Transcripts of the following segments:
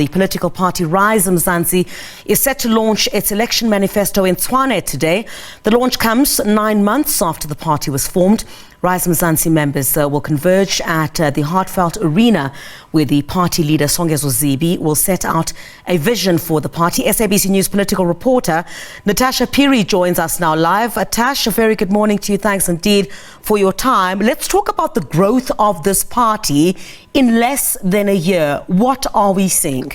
The political party RISE Mzansi is set to launch its election manifesto in Tshwane today. The launch comes 9 months after the party was formed. RISE Mzansi members will converge at the Heartfelt Arena, where the party leader Songezo Zibi will set out a vision for the party. SABC News political reporter Natasha Piri joins us now live. Tash, a very good morning to you. Thanks indeed for your time. Let's talk about the growth of this party in less than a year. What are we seeing?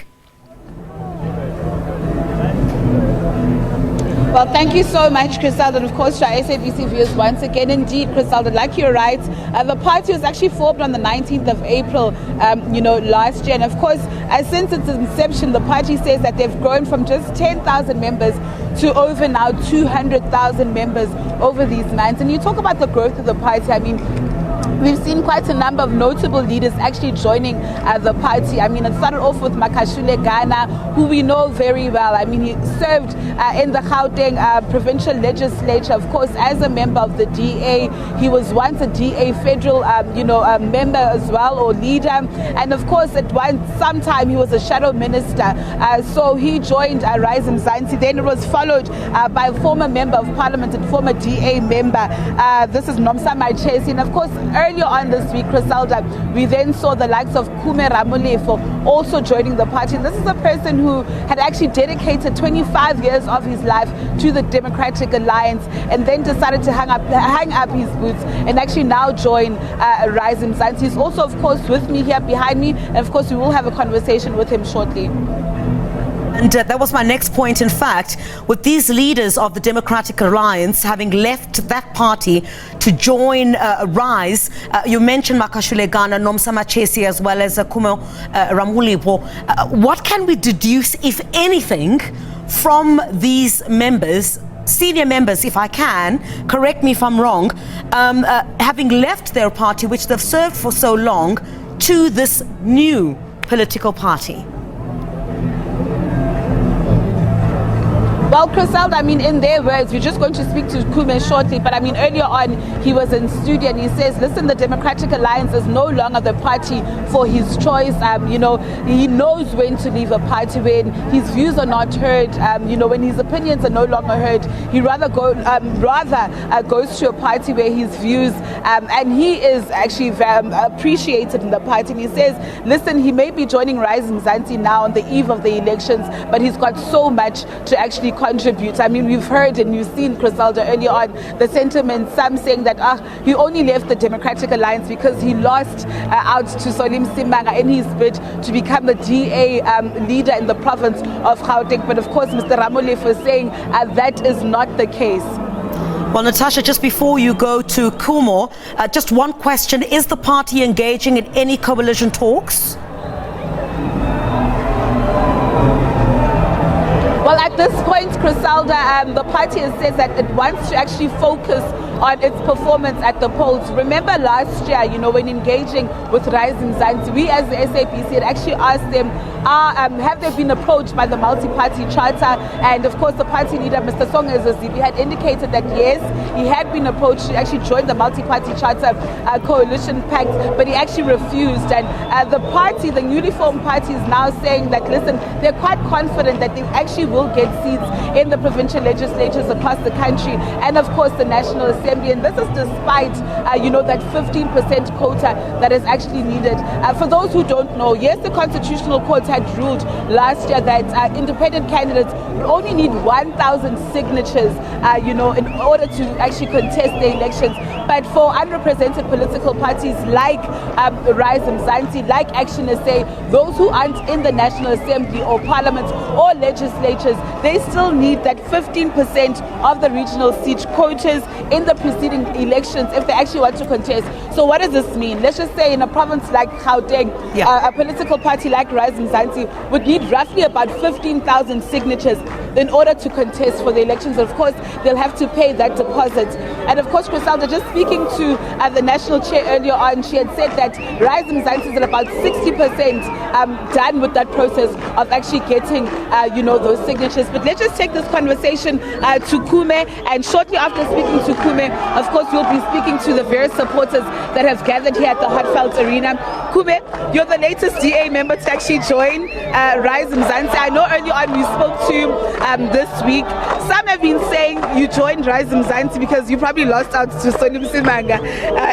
Well, thank you so much, Crisalda, and of course to our SABC viewers once again. Indeed, Crisalda, like you're right, the party was actually formed on the 19th of April, last year. And of course, since its inception, the party says that they've grown from just 10,000 members to over now 200,000 members over these months. And you talk about the growth of the party, I mean, we've seen quite a number of notable leaders actually joining the party. I mean, it started off with Makashule Ghana, who we know very well. I mean, he served in the Gauteng provincial legislature, of course, as a member of the DA. He was once a DA federal, member as well, or leader. And of course, at some time, he was a shadow minister. So he joined RISE Mzansi. Then it was followed by a former member of parliament and former DA member. This is Nomsama Chesi. And of course, earlier on this week, Crisalda, we then saw the likes of Kume Ramolefo also joining the party. And this is a person who had actually dedicated 25 years of his life to the Democratic Alliance and then decided to hang up his boots and actually now join RISE Mzansi. He's also, of course, with me here behind me. And of course, we will have a conversation with him shortly. And that was my next point. In fact, with these leaders of the Democratic Alliance having left that party to join RISE, you mentioned Makashule Ghana, Nomsama Chesi, as well as Kumo Ramulipo. What can we deduce, if anything, from these members, senior members, if I can, correct me if I'm wrong, having left their party, which they've served for so long, to this new political party? Well, Crisalda, I mean, in their words, we're just going to speak to Kume shortly, but I mean, earlier on, he was in studio and he says, listen, the Democratic Alliance is no longer the party for his choice. He knows when to leave a party, when his views are not heard, when his opinions are no longer heard. He rather goes to a party where his views, and he is actually appreciated in the party. And he says, listen, he may be joining RISE Mzansi now on the eve of the elections, but he's got so much to actually contribute. I mean, we've heard and you've seen, Crisalda, earlier on the sentiment, some saying that he only left the Democratic Alliance because he lost out to Solim Simanga in his bid to become the DA leader in the province of Gauteng. But of course, Mr. Ramolefo is saying that is not the case. Well, Natasha, just before you go to Kumo, just one question. Is the party engaging in any coalition talks? Well, at this point, Crisalda, the party has said that it wants to actually focus on its performance at the polls. Remember last year, when engaging with RISE Mzansi, we as the SABC had actually asked them, have they been approached by the multi-party charter? And of course, the party leader, Mr. Songezo Zibi, had indicated that yes, he had been approached to actually join the multi-party charter coalition pact, but he actually refused. And the party, the newly formed party, is now saying that, listen, they're quite confident that they actually will get seats in the provincial legislatures across the country and of course the National Assembly. And this is despite that 15% quota that is actually needed. For those who don't know, yes, the Constitutional Court had ruled last year that independent candidates will only need 1,000 signatures in order to actually contest the elections. But for unrepresented political parties like RISE Mzansi, like Action SA, those who aren't in the National Assembly or Parliament or legislatures, they still need that 15% of the regional seat quotas in the preceding elections if they actually want to contest. So what does this mean? Let's just say in a province like Gauteng, a political party like RISE Mzansi would need roughly about 15,000 signatures. in order to contest for the elections. Of course, they'll have to pay that deposit. And of course, Griselda, just speaking to the national chair earlier on, she had said that RISE Mzansi is at about 60% done with that process of actually getting, those signatures. But let's just take this conversation to Kume, and shortly after speaking to Kume, of course, we'll be speaking to the various supporters that have gathered here at the Hartfeld Arena. Kume, you're the latest DA member to actually join RISE Mzansi. I know earlier on we spoke to you this week. Some have been saying you joined RISE Mzansi because you probably lost out to Sonim Simanga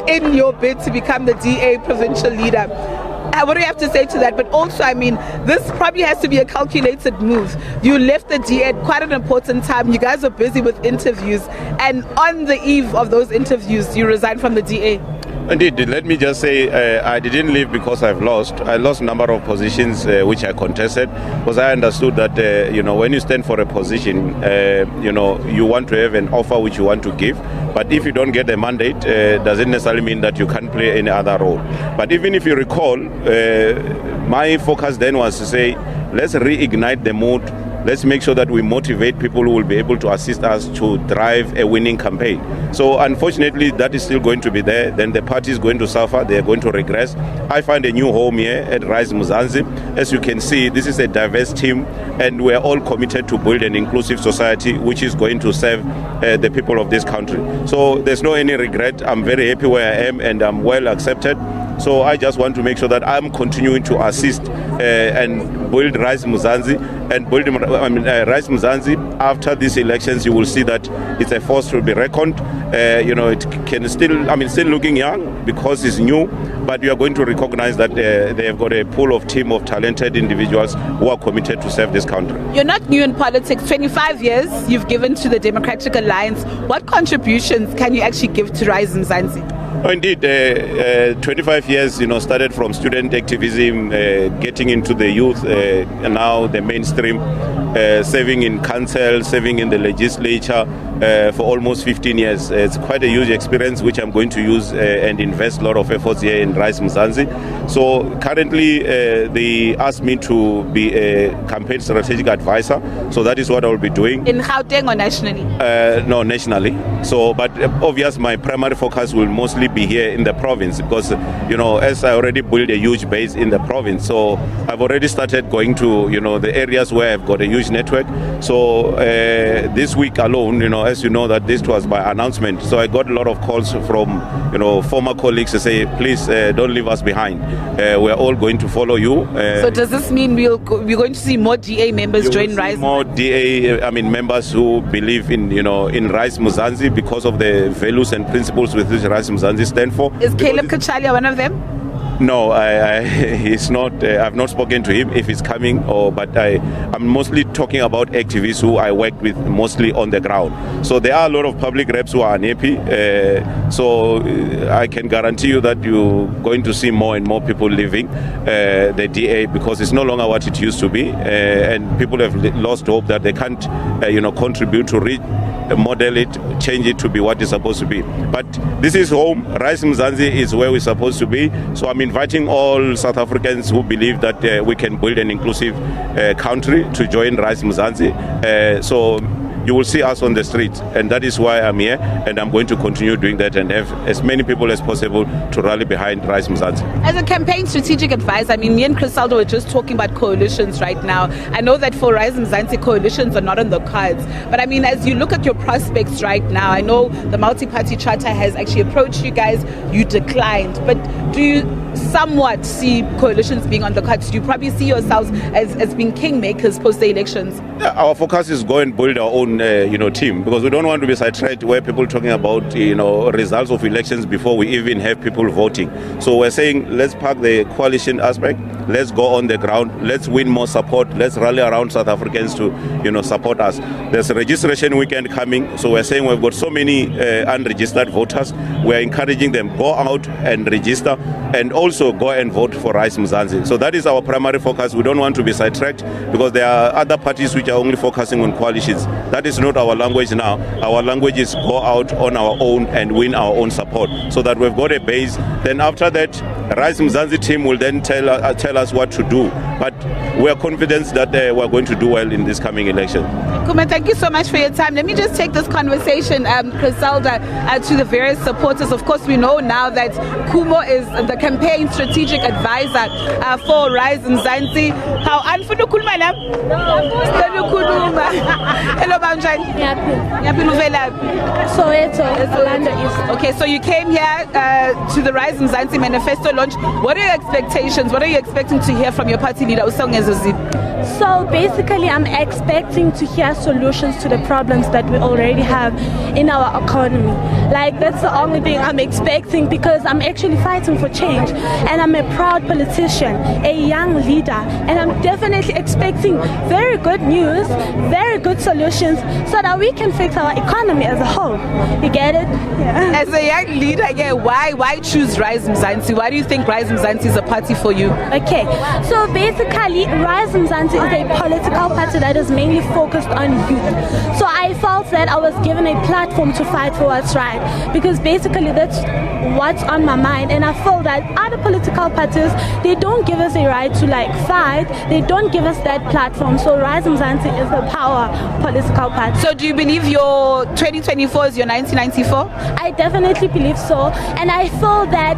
in your bid to become the DA provincial leader. What do you have to say to that? But also, I mean, this probably has to be a calculated move. You left the DA at quite an important time. You guys are busy with interviews. And on the eve of those interviews, you resigned from the DA. Indeed, let me just say I didn't leave because I've lost. I lost a number of positions which I contested because I understood that, when you stand for a position, you want to have an offer which you want to give. But if you don't get a mandate, doesn't necessarily mean that you can't play any other role. But even if you recall, my focus then was to say, let's reignite the mood. Let's make sure that we motivate people who will be able to assist us to drive a winning campaign. So unfortunately, that is still going to be there. Then the party is going to suffer. They are going to regress. I find a new home here at RISE Mzansi. As you can see, this is a diverse team, and we are all committed to build an inclusive society which is going to serve the people of this country. So there's no any regret. I'm very happy where I am, and I'm well accepted. So I just want to make sure that I'm continuing to assist and build RISE Mzansi and build RISE Mzansi. After these elections, you will see that it's a force to be reckoned. It can still looking young because it's new, but you are going to recognize that they have got a pool of team of talented individuals who are committed to serve this country. You're not new in politics. 25 years you've given to the Democratic Alliance. What contributions can you actually give to RISE Mzansi? Indeed, 25 years, started from student activism, getting into the youth, and now the mainstream, serving in council, serving in the legislature for almost 15 years. It's quite a huge experience, which I'm going to use and invest a lot of efforts here in RISE Mzansi. So currently, they asked me to be a campaign strategic advisor. So that is what I will be doing. In Gauteng or nationally? No, nationally. So, but obviously, my primary focus will mostly be here in the province because, as I already built a huge base in the province, so I've already started going to, the areas where I've got a huge network. So this week alone, as you know, that this was my announcement. So I got a lot of calls from, former colleagues to say, please don't leave us behind. We're all going to follow you. So does this mean we're going to see more DA members join RISE? More DA, members who believe in, in RISE Mzansi because of the values and principles with which RISE Mzansi stand for. Is Caleb Kachalia one of them? No, he's not. I've not spoken to him if he's coming, but I'm mostly talking about activists who I work with mostly on the ground. So there are a lot of public reps who are unhappy. So I can guarantee you that you're going to see more and more people leaving the DA because it's no longer what it used to be, and people have lost hope that they can't, contribute to model it, change it to be what it's supposed to be. But this is home. RISE Mzansi is where we're supposed to be. So I'm inviting all South Africans who believe that we can build an inclusive country to join RISE Mzansi. So you will see us on the streets, and that is why I'm here, and I'm going to continue doing that and have as many people as possible to rally behind RISE Mzansi. As a campaign strategic advisor, me and Griselda were just talking about coalitions right now. I know that for RISE Mzansi, coalitions are not on the cards, but as you look at your prospects right now, I know the multi-party charter has actually approached you guys, you declined, but do you somewhat see coalitions being on the cards? Do you probably see yourselves as being kingmakers post the elections? Yeah, our focus is go and build our own team, because we don't want to be sidetracked where people talking about results of elections before we even have people voting. So we're saying let's park the coalition aspect, let's go on the ground, let's win more support, let's rally around South Africans to support us. There's a registration weekend coming, so we're saying we've got so many unregistered voters. We're encouraging them, go out and register, and also go and vote for RISE Mzansi. So that is our primary focus. We don't want to be sidetracked because there are other parties which are only focusing on coalitions. That is not our language now. Our language is go out on our own and win our own support, so that we've got a base. Then after that, RISE Mzansi team will then tell us what to do. But we are confident that we are going to do well in this coming election. Kuma, thank you so much for your time. Let me just take this conversation, Griselda, to the various supporters. Of course, we know now that Kumo is the campaign strategic advisor for RISE Mzansi. How unfunu kulma la? Hello, Banjani. Soweto, Orlando East. Okay, so you came here to the RISE Mzansi manifesto launch. What are your expectations? What are you expecting to hear from your party leader, Usongezo? So basically, I'm expecting to hear solutions to the problems that we already have in our economy. Like, that's the only thing I'm expecting, because I'm actually fighting for change, and I'm a proud politician, a young leader, and I'm definitely expecting very good news, very good solutions, so that we can fix our economy as a whole. You get it? Yeah. As a young leader, again, why choose RISE Mzansi? Why do you think RISE Mzansi is a party for you? Okay, so basically, RISE Mzansi is a political party that is mainly focused on youth. So I felt that I was given a platform to fight for what's right, because basically that's what's on my mind. And I feel that other political parties, they don't give us a right to like fight, they don't give us that platform. So RISE Mzansi is the power political party. So do you believe your 2024 is your 1994? I definitely believe so, and I feel that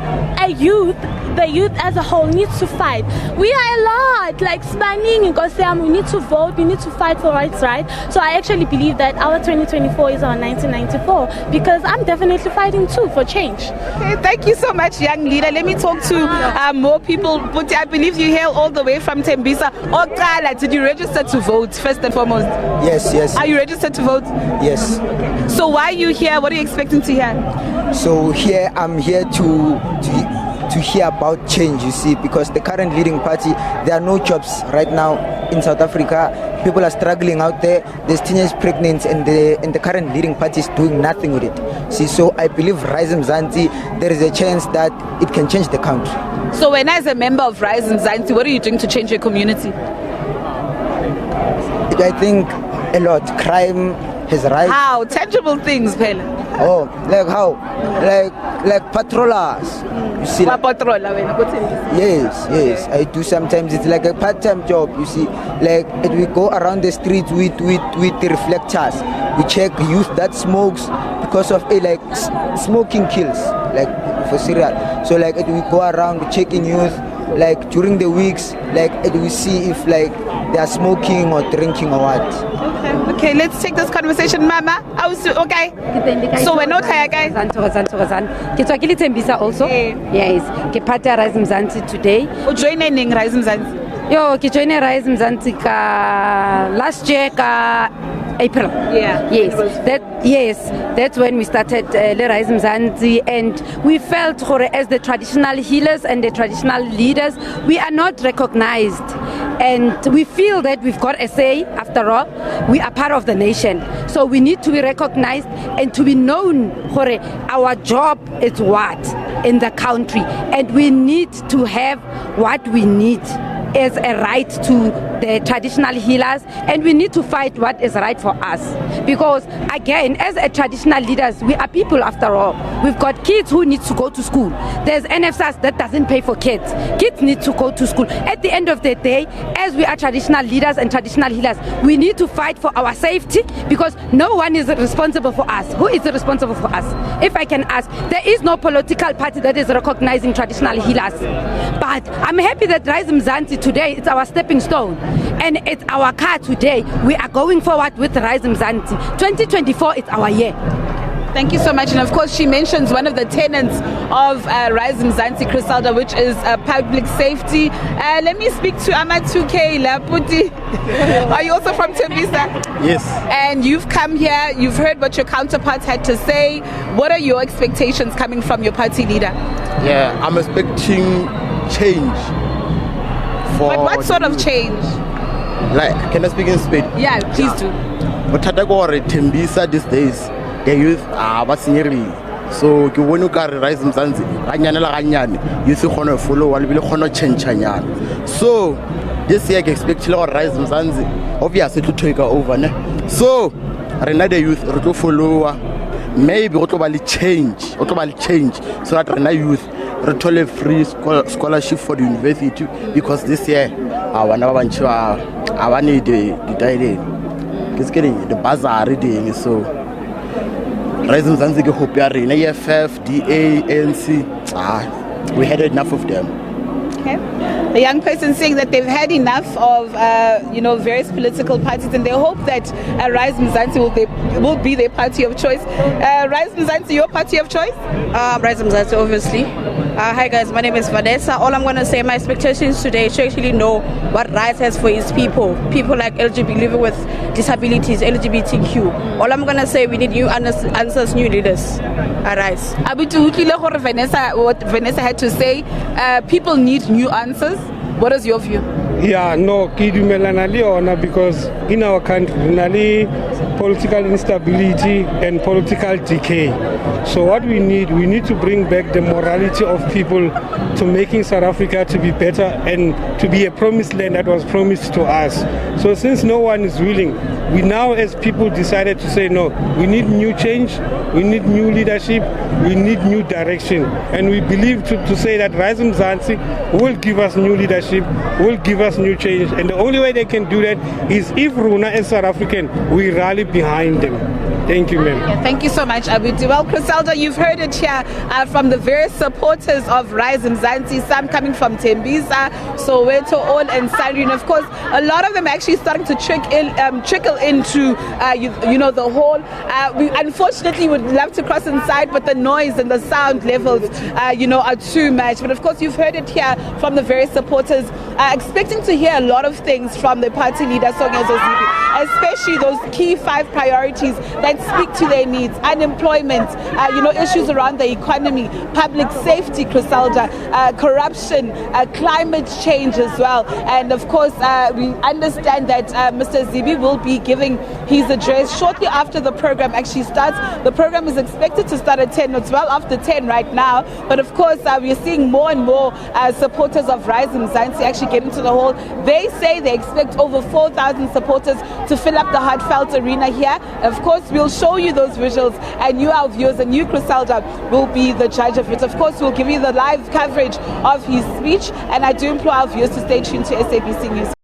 the youth as a whole needs to fight. We are a lot, like spanning in Gosiam, we need to vote, we need to fight for what's right. So I actually believe that our 2024 is our 1994, because I'm definitely fighting too for change. Okay, thank you so much, young leader. Let me talk to more people. But I believe you hail all the way from Tembisa. Okala, did you register to vote first and foremost? Yes. Are you registered to vote? Yes. So why are you here? What are you expecting to hear? So I'm here to hear about change, you see, because the current leading party, there are no jobs right now in South Africa. People are struggling out there. There's teenage pregnancy, and the current leading party is doing nothing with it. See, so I believe RISE Mzansi, there is a chance that it can change the country. So when as a member of RISE Mzansi, what are you doing to change your community? I think a lot. Crime has rise. How? Tangible things, Pele. Oh, like how? Like patrollers. You see, like, yes. I do sometimes. It's like a part-time job. You see, like we go around the streets with the reflectors. We check youth that smokes, because of like smoking kills, like for serial. So like we go around checking youth, like during the weeks, like we see if like they are smoking or drinking or what. Okay, let's take this conversation, Mama. Okay. So we're not here, guys. Tembisa also. Yes. Ke part ya RISE Mzansi today. Joining RISE Mzansi. Yo, ke join RISE Mzansi ka last year ka April. Yeah. Yes. That's when we started RISE Mzansi, and we felt as the traditional healers and the traditional leaders, we are not recognized. And we feel that we've got a say. After all, we are part of the nation, so we need to be recognized and to be known for our job is what in the country, and we need to have what we need as a right to the traditional healers, and we need to fight what is right for us, because again, as a traditional leaders, we are people after all. We've got kids who need to go to school. There's NFSAS that doesn't pay for kids. Kids need to go to school. At the end of the day, as we are traditional leaders and traditional healers, we need to fight for our safety, because no one is responsible for us. Who is responsible for us? If I can ask, there is no political party that is recognizing traditional healers. But I'm happy that RISE Mzansi today, it's our stepping stone, and it's our car today. We are going forward with RISE Mzansi. 2024 is our year. Thank you so much. And of course, she mentions one of the tenets of RISE Mzansi, Griselda, which is public safety. Let me speak to Amatuke Laputi. Are you also from Tembisa? Yes. And you've come here, you've heard what your counterparts had to say. What are your expectations coming from your party leader? Yeah, I'm expecting change. But what sort of change? Like, can I speak in speed? Yeah, please do. But Tembisa these days, the youth are vacinary. So ke wona ka RISE Mzansi ganyane la ganyane you se khona follow wa le khona change nyana. So this year I expect le RISE Mzansi obviously to take over ne. So rena the youth re to follow, maybe go to ba le change so that rena youth re thole free scholarship for the university because this year bana ba bantši ga ba need ditaeleng ke se ke the bursary ding. So RISE Mzansi ke hope ya rena EFF, DA, ANC, we had enough of them. Okay. The young person saying that they've had enough of, various political parties, and they hope that RISE Mzansi will be their party of choice. RISE Mzansi, your party of choice? RISE Mzansi, obviously. Hi guys, my name is Vanessa. All I'm going to say, my expectations today is to actually know what RISE has for its people like LGBT, living with disabilities, LGBTQ. All I'm going to say, we need new answers, new leaders at RISE. What Vanessa had to say, people need new answers. What is your view? Yeah, no, because in our country, political instability and political decay. So what we need to bring back the morality of people to making South Africa to be better and to be a promised land that was promised to us. So since no one is willing, we now as people decided to say no, we need new change, we need new leadership, we need new direction. And we believe to say that RISE Mzansi will give us new leadership, will give us new change. And the only way they can do that is if Runa as South African, we rally behind them. Thank you, ma'am. Yeah, thank you so much, Abuti. Well, Criselda, you've heard it here from the various supporters of RISE Mzansi, some coming from Tembisa, Soweto, all and Sandri. And of course, a lot of them actually starting to trickle into, the whole. We unfortunately would love to cross inside, but the noise and the sound levels, are too much. But of course, you've heard it here from the various supporters, expecting to hear a lot of things from the party leader, Sonia Zozibi, especially those key 5 priorities that speak to their needs: unemployment, issues around the economy, public safety, Criselda, corruption, climate change as well. And of course, we understand that Mr. Zibi will be giving his address shortly after the program actually starts. The program is expected to start at 10, it's well after 10 right now. But of course, we are seeing more and more supporters of RISE Mzansi actually get into the hall. They say they expect over 4,000 supporters to fill up the heartfelt arena here. Of course, we'll show you those visuals, and you, our viewers, and you, Criselda, will be the judge of it. Of course, we'll give you the live coverage of his speech, and I do implore our viewers to stay tuned to SABC News.